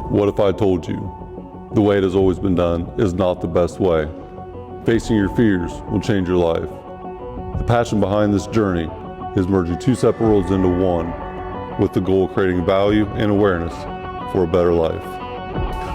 What if I told you the way it has always been done is not the best way? Facing your fears will change your life. The passion behind this journey is merging two separate worlds into one with the goal of creating value and awareness for a better life.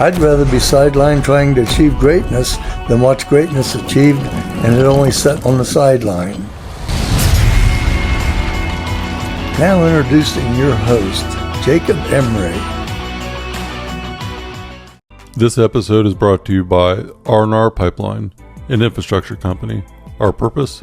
I'd rather be sidelined trying to achieve greatness than watch greatness achieved and it only set on the sideline. Now introducing your host, Jacob Emery. This episode is brought to you by R&R Pipeline, an infrastructure company. Our purpose?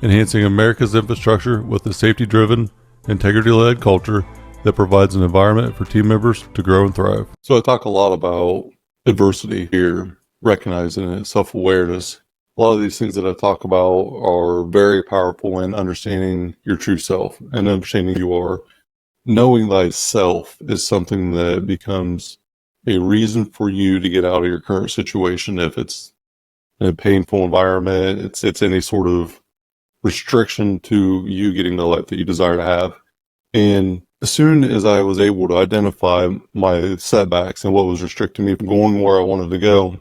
Enhancing America's infrastructure with a safety-driven, integrity-led culture that provides an environment for team members to grow and thrive. So I talk a lot about adversity here, recognizing it, self-awareness. A lot of these things that I talk about are very powerful in understanding your true self and understanding you are. Knowing thyself is something that becomes a reason for you to get out of your current situation. If it's in a painful environment, it's any sort of restriction to you getting the life that you desire to have. And as soon as I was able to identify my setbacks and what was restricting me from going where I wanted to go,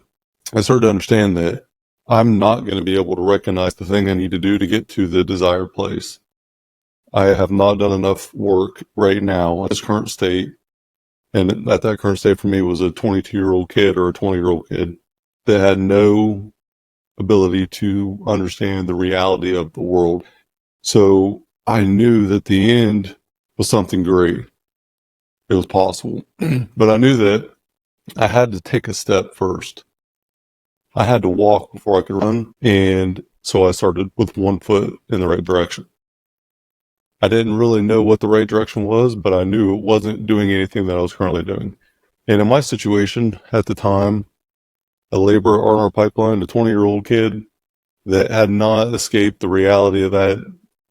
I started to understand that I'm not going to be able to recognize the thing I need to do to get to the desired place. I have not done enough work right now at this current state. And at that current state for me was a 22-year-old kid or a 20-year-old kid that had no ability to understand the reality of the world. So I knew that the end was something great. It was possible. But I knew that I had to take a step first. I had to walk before I could run. And so I started with one foot in the right direction. I didn't really know what the right direction was, but I knew it wasn't doing anything that I was currently doing. And in my situation at the time, a laborer at R&R Pipeline, a 20-year-old kid that had not escaped the reality of that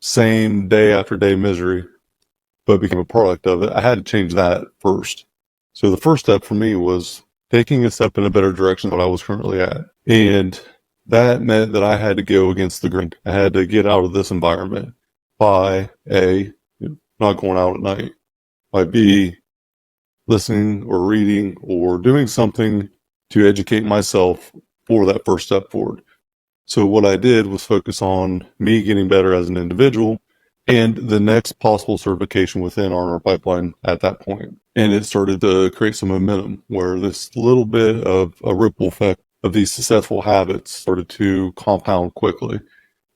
same day after day misery, but became a product of it, I had to change that first. So the first step for me was taking a step in a better direction than what I was currently at. And that meant that I had to go against the grain. I had to get out of this environment. By A, not going out at night. By B, listening or reading or doing something to educate myself for that first step forward. So what I did was focus on me getting better as an individual and the next possible certification within R&R Pipeline at that point. And it started to create some momentum where this little bit of a ripple effect of these successful habits started to compound quickly.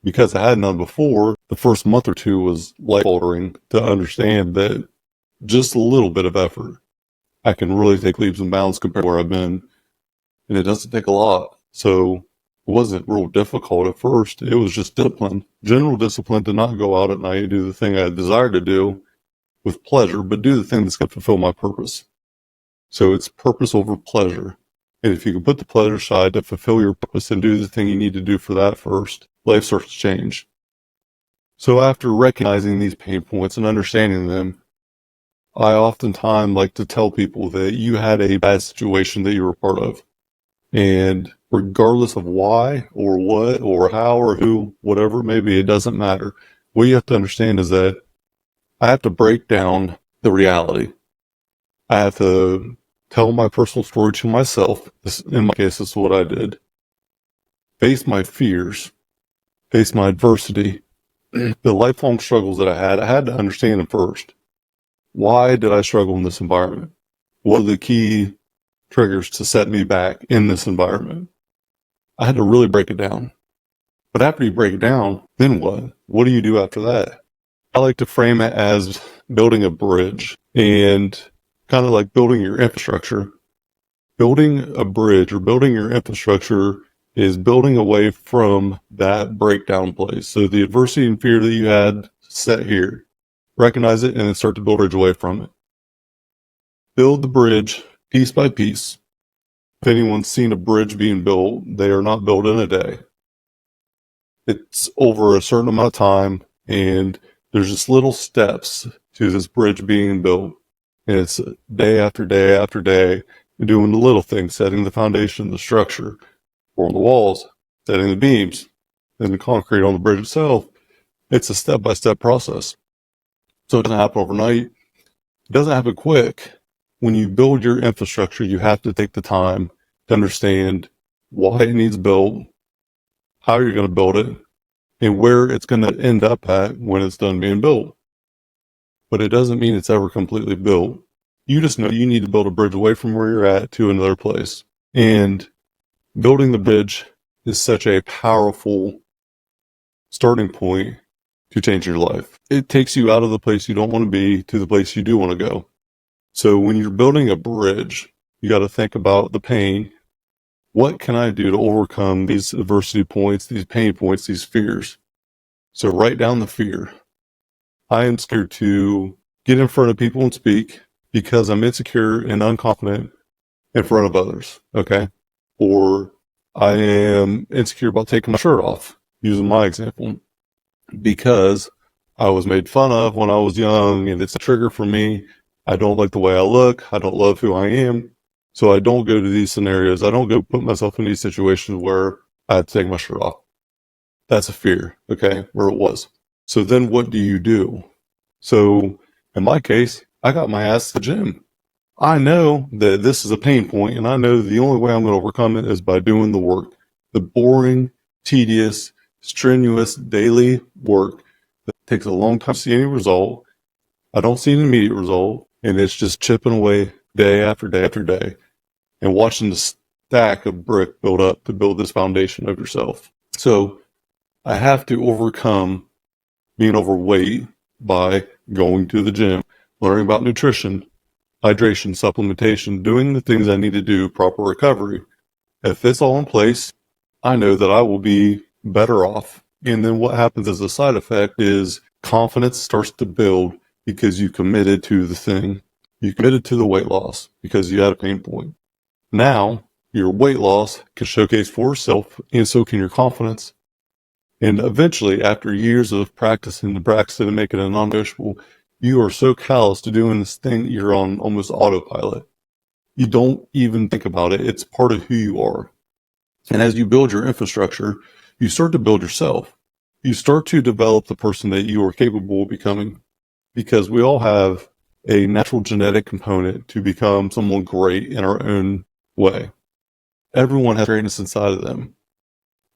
Because I had none before, the first month or two was life-altering to understand that just a little bit of effort, I can really take leaps and bounds compared to where I've been. And it doesn't take a lot. So it wasn't real difficult at first. It was just discipline, general discipline to not go out at night and do the thing I desired to do with pleasure, but do the thing that's going to fulfill my purpose. So it's purpose over pleasure. And if you can put the pleasure aside to fulfill your purpose and do the thing you need to do for that first, life starts to change. So after recognizing these pain points and understanding them, I oftentimes like to tell people that you had a bad situation that you were part of. And regardless of why or what or how or who, whatever it may be, it doesn't matter. What you have to understand is that I have to break down the reality. I have to tell my personal story to myself. In my case, this is what I did. Face my fears. Face my adversity, the lifelong struggles that I had to understand them first. Why did I struggle in this environment? What are the key triggers to set me back in this environment? I had to really break it down. But after you break it down, then what? What do you do after that? I like to frame it as building a bridge and kind of like building your infrastructure. Building a bridge or building your infrastructure is building away from that breakdown place. So the adversity and fear that you had set here, recognize it and then start to build a bridge away from it. Build the bridge piece by piece. If anyone's seen a bridge being built, they are not built in a day. It's over a certain amount of time and there's just little steps to this bridge being built. And it's day after day after day, doing the little things, setting the foundation, the structure, pouring the walls, setting the beams, then the concrete on the bridge itself. It's a step-by-step process. So it doesn't happen overnight. It doesn't happen quick. when you build your infrastructure, you have to take the time to understand why it needs built, how you're going to build it, and where it's going to end up at when it's done being built. But it doesn't mean it's ever completely built. You just know you need to build a bridge away from where you're at to another place. And building the bridge is such a powerful starting point to change your life. It takes you out of the place you don't want to be to the place you do want to go. So when you're building a bridge, you got to think about the pain. What can I do to overcome these adversity points, these pain points, these fears? So write down the fear. I am scared to get in front of people and speak because I'm insecure and unconfident in front of others. Okay. Or I am insecure about taking my shirt off, using my example, because I was made fun of when I was young and it's a trigger for me. I don't like the way I look. I don't love who I am. So I don't go to these scenarios. I don't go put myself in these situations where I had to take my shirt off. That's a fear, okay, where it was. So then what do you do? So in my case, I got my ass to the gym. I know that this is a pain point, and I know the only way I'm going to overcome it is by doing the work. The boring, tedious, strenuous daily work that takes a long time to see any result. I don't see an immediate result, and it's just chipping away day after day after day and watching the stack of brick build up to build this foundation of yourself. So I have to overcome being overweight by going to the gym, learning about nutrition, hydration, supplementation, doing the things I need to do, proper recovery. If it's all in place, I know that I will be better off. And then what happens as a side effect is confidence starts to build because you committed to the thing. You committed to the weight loss because you had a pain point. Now, your weight loss can showcase for yourself, and so can your confidence. And eventually, after years of practicing and making it non-negotiable, you are so callous to doing this thing that you're on almost autopilot. You don't even think about it. It's part of who you are. And as you build your infrastructure, you start to build yourself. You start to develop the person that you are capable of becoming, because we all have a natural genetic component to become someone great in our own way. Everyone has greatness inside of them,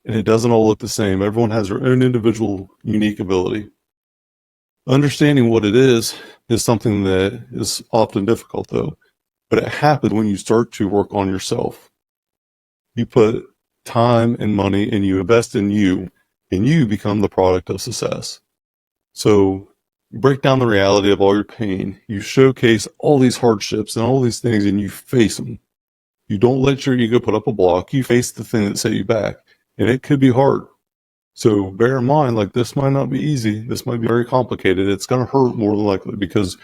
and it doesn't all look the same. Everyone has their own individual, unique ability. Understanding what it is something that is often difficult, though, but it happens when you start to work on yourself. You put time and money and you invest in you, and you become the product of success. So you break down the reality of all your pain. You showcase all these hardships and all these things, and you face them. You don't let your ego put up a block. You face the thing that set you back, and it could be hard. So bear in mind, like, this might not be easy. This might be very complicated. It's going to hurt more than likely, because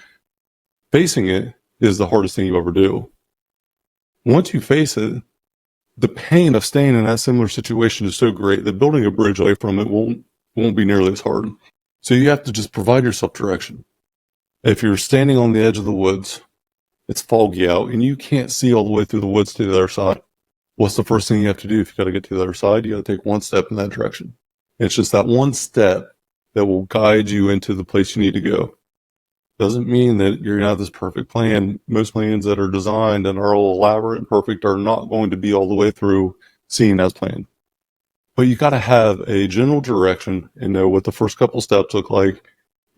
facing it is the hardest thing you ever do. Once you face it, the pain of staying in that similar situation is so great that building a bridge away from it won't be nearly as hard. So you have to just provide yourself direction. If you're standing on the edge of the woods, it's foggy out, and you can't see all the way through the woods to the other side. What's the first thing you have to do if you got to get to the other side? You got to take one step in that direction. It's just that one step that will guide you into the place you need to go. Doesn't mean that you're going to have this perfect plan. Most plans that are designed and are all elaborate and perfect are not going to be all the way through seen as planned. But you got to have a general direction and know what the first couple steps look like.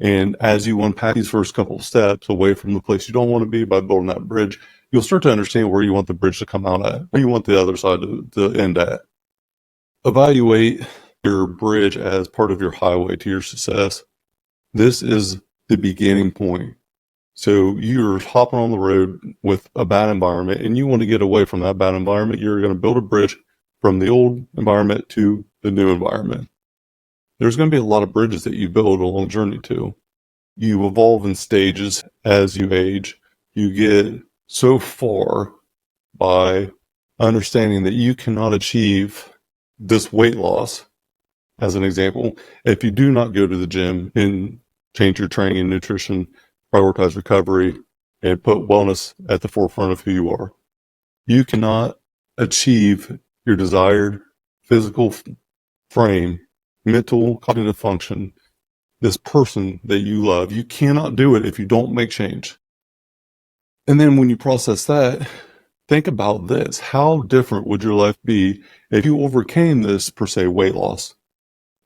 And as you unpack these first couple of steps away from the place you don't want to be by building that bridge, you'll start to understand where you want the bridge to come out at, where you want the other side to end at. Evaluate your bridge as part of your highway to your success. This is the beginning point. So you're hopping on the road with a bad environment and you want to get away from that bad environment. You're going to build a bridge from the old environment to the new environment. There's going to be a lot of bridges that you build along the journey to. You evolve in stages as you age. You get so far by understanding that you cannot achieve this weight loss, as an example, if you do not go to the gym and change your training and nutrition, prioritize recovery, and put wellness at the forefront of who you are. You cannot achieve your desired physical frame, mental, cognitive function, this person that you love. You cannot do it if you don't make change. And then when you process that, think about this. How different would your life be if you overcame this, per se, weight loss?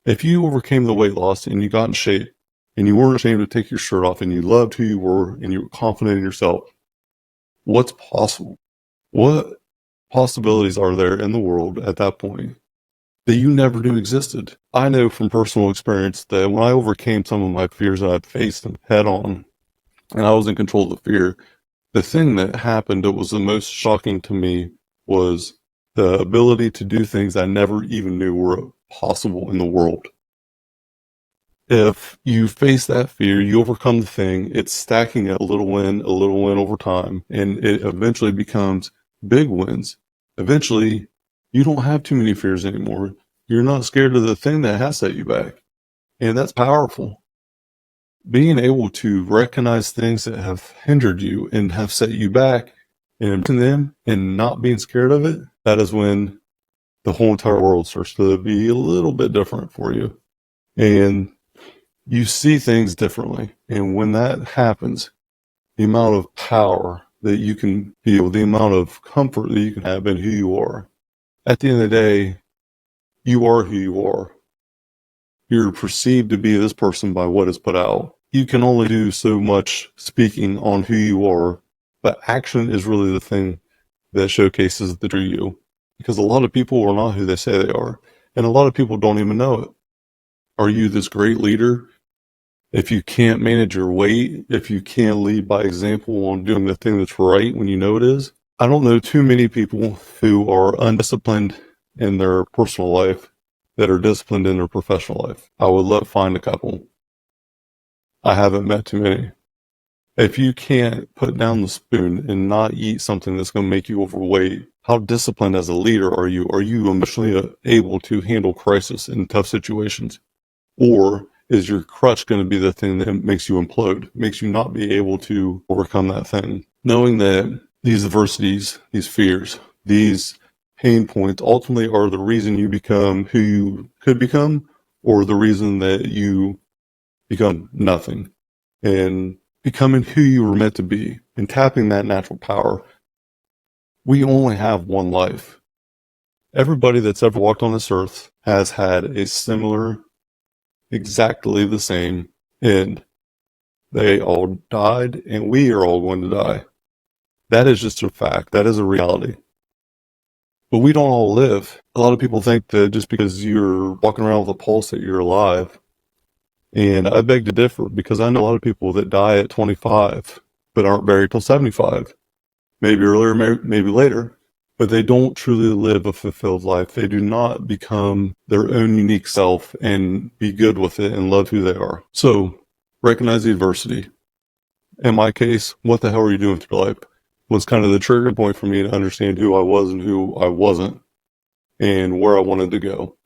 If you overcame the weight loss and you got in shape and you weren't ashamed to take your shirt off and you loved who you were and you were confident in yourself, what's possible? What possibilities are there in the world at that point that you never knew existed? I know from personal experience that when I overcame some of my fears and I faced them head on and I was in control of the fear, the thing that happened that was the most shocking to me was the ability to do things I never even knew were possible in the world. If you face that fear, you overcome the thing, it's stacking a little win over time, and it eventually becomes big wins. Eventually, you don't have too many fears anymore. You're not scared of the thing that has set you back. And that's powerful. Being able to recognize things that have hindered you and have set you back and embracing them and not being scared of it, that is when the whole entire world starts to be a little bit different for you. And you see things differently. And when that happens, the amount of power that you can feel, the amount of comfort that you can have in who you are. At the end of the day, you are who you are. You're perceived to be this person by what is put out. You can only do so much speaking on who you are, but action is really the thing that showcases the true you. Because a lot of people are not who they say they are. And a lot of people don't even know it. Are you this great leader? If you can't manage your weight, if you can't lead by example on doing the thing that's right when you know it is, I don't know too many people who are undisciplined in their personal life that are disciplined in their professional life. I would love to find a couple. I haven't met too many. If you can't put down the spoon and not eat something that's going to make you overweight, how disciplined as a leader are you? Are you emotionally able to handle crisis in tough situations? Or is your crutch going to be the thing that makes you implode, makes you not be able to overcome that thing? Knowing that these adversities, these fears, these pain points ultimately are the reason you become who you could become, or the reason that you become nothing. And becoming who you were meant to be and tapping that natural power. We only have one life. Everybody that's ever walked on this earth has had a similar, exactly the same end. They all died, and we are all going to die. That is just a fact. That is a reality. But we don't all live. A lot of people think that just because you're walking around with a pulse that you're alive. And I beg to differ, because I know a lot of people that die at 25 but aren't buried till 75. Maybe earlier, maybe later. But they don't truly live a fulfilled life. They do not become their own unique self and be good with it and love who they are. So recognize the adversity. In my case, what the hell are you doing with your life? Was kind of the trigger point for me to understand who I was and who I wasn't and where I wanted to go.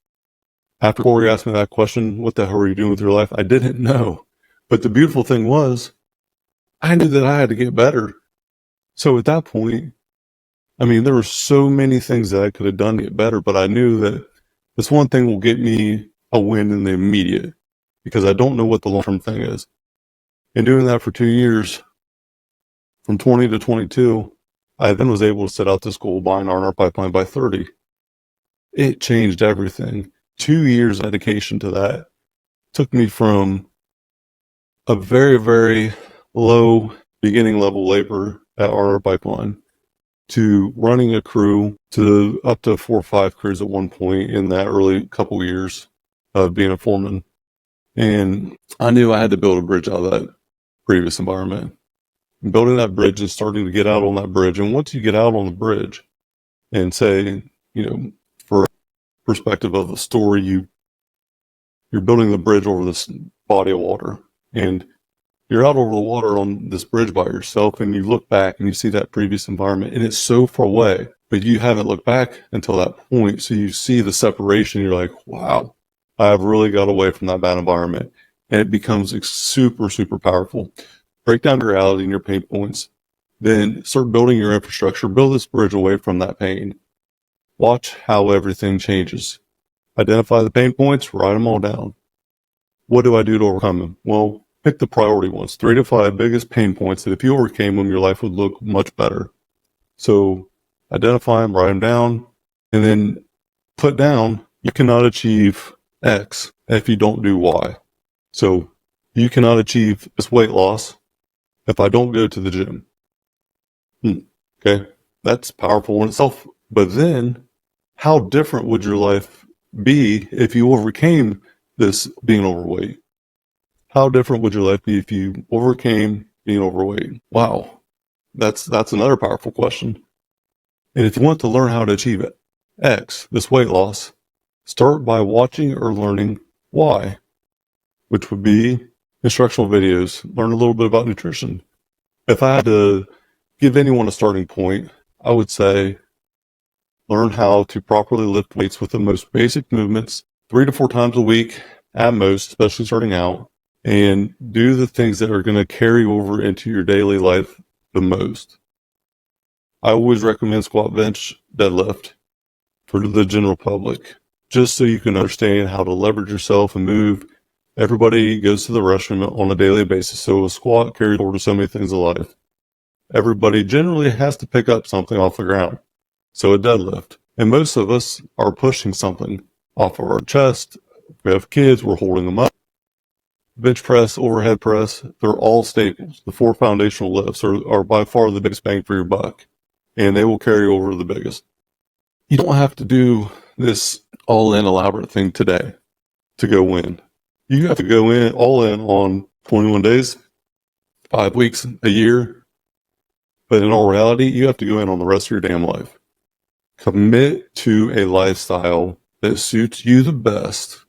After Corey asked me that question, what the hell are you doing with your life? I didn't know. But the beautiful thing was, I knew that I had to get better. So at that point, I mean, there were so many things that I could have done to get better, but I knew that this one thing will get me a win in the immediate, because I don't know what the long-term thing is. And doing that for 2 years, from 20 to 22, I then was able to set out this goal, buying R&R Pipeline by 30. It changed everything. 2 years of dedication to that took me from a very, very low beginning level labor at R&R Pipeline to running a crew to up to 4 or 5 crews at one point in that early couple years of being a foreman. And I knew I had to build a bridge out of that previous environment. Building that bridge and starting to get out on that bridge. And once you get out on the bridge and say, for perspective of the story, you're building the bridge over this body of water, and you're out over the water on this bridge by yourself, and you look back and you see that previous environment, and it's so far away, but you haven't looked back until that point. So you see the separation. You're like, wow, I've really got away from that bad environment. And it becomes super, super powerful. Break down your reality and your pain points, then start building your infrastructure, build this bridge away from that pain. Watch how everything changes. Identify the pain points, write them all down. What do I do to overcome them? Well, Pick the priority ones, 3 to 5 biggest pain points that if you overcame them, your life would look much better. So identify them, write them down, and then put down, you cannot achieve X if you don't do Y. So you cannot achieve this weight loss if I don't go to the gym. Okay, that's powerful in itself. But then, how different would your life be if you overcame this being overweight? How different would your life be if you overcame being overweight? Wow, that's another powerful question. And if you want to learn how to achieve it, X, this weight loss, start by watching or learning Y, which would be instructional videos, learn a little bit about nutrition. If I had to give anyone a starting point, I would say learn how to properly lift weights with the most basic movements 3 to 4 times a week at most, especially starting out, and do the things that are going to carry over into your daily life the most. I always recommend squat, bench, deadlift for the general public, just so you can understand how to leverage yourself and move. Everybody goes to the restroom on a daily basis, so a squat carries over to so many things in life. Everybody generally has to pick up something off the ground, so a deadlift. And most of us are pushing something off of our chest. If we have kids, we're holding them up. Bench press, overhead press, they're all staples. The 4 foundational lifts are by far the biggest bang for your buck, and they will carry over the biggest. You don't have to do this all-in elaborate thing today to go win. You have to go in all in on 21 days, 5 weeks, a year. But in all reality, you have to go in on the rest of your damn life. Commit to a lifestyle that suits you the best.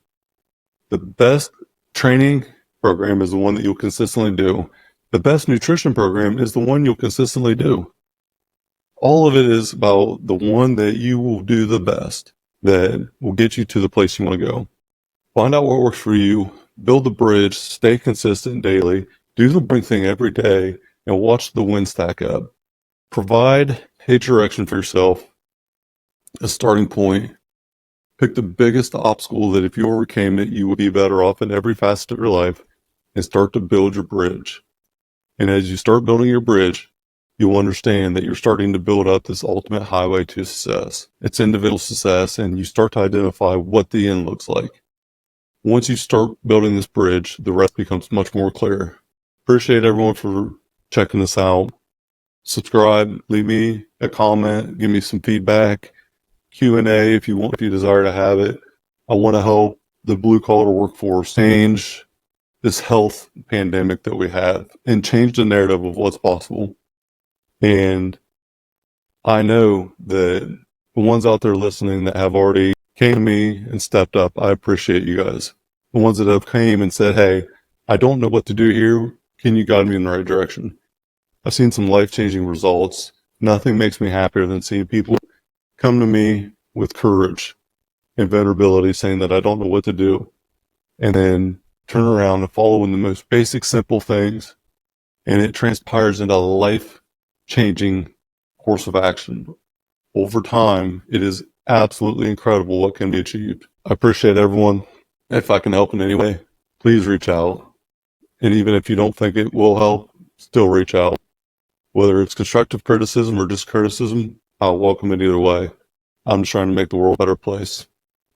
The best training program is the one that you'll consistently do. The best nutrition program is the one you'll consistently do. All of it is about the one that you will do the best, that will get you to the place you want to go. Find out what works for you, build the bridge, stay consistent daily, do the big thing every day, and watch the wins stack up. Provide a direction for yourself, a starting point. Pick the biggest obstacle that if you overcame it, you would be better off in every facet of your life, and start to build your bridge. And as you start building your bridge, you'll understand that you're starting to build up this ultimate highway to success. It's individual success, and you start to identify what the end looks like. Once you start building this bridge, the rest becomes much more clear. Appreciate everyone for checking this out. Subscribe, leave me a comment, give me some feedback, Q&A if you desire to have it. I want to help the blue collar workforce change this health pandemic that we have and change the narrative of what's possible. And I know that the ones out there listening that have already came to me and stepped up, I appreciate you guys. The ones that have came and said, hey, I don't know what to do here. Can you guide me in the right direction? I've seen some life-changing results. Nothing makes me happier than seeing people come to me with courage and vulnerability, saying that I don't know what to do, and then turn around and follow in the most basic, simple things, and it transpires into a life-changing course of action. Over time, it is absolutely incredible what can be achieved. I appreciate everyone. If I can help in any way, please reach out. And even if you don't think it will help, still reach out. Whether it's constructive criticism or just criticism, I'll welcome it either way. I'm just trying to make the world a better place.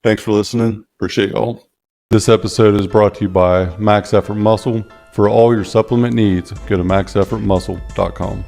Thanks for listening. Appreciate y'all. This episode is brought to you by Max Effort Muscle. For all your supplement needs, go to maxeffortmuscle.com.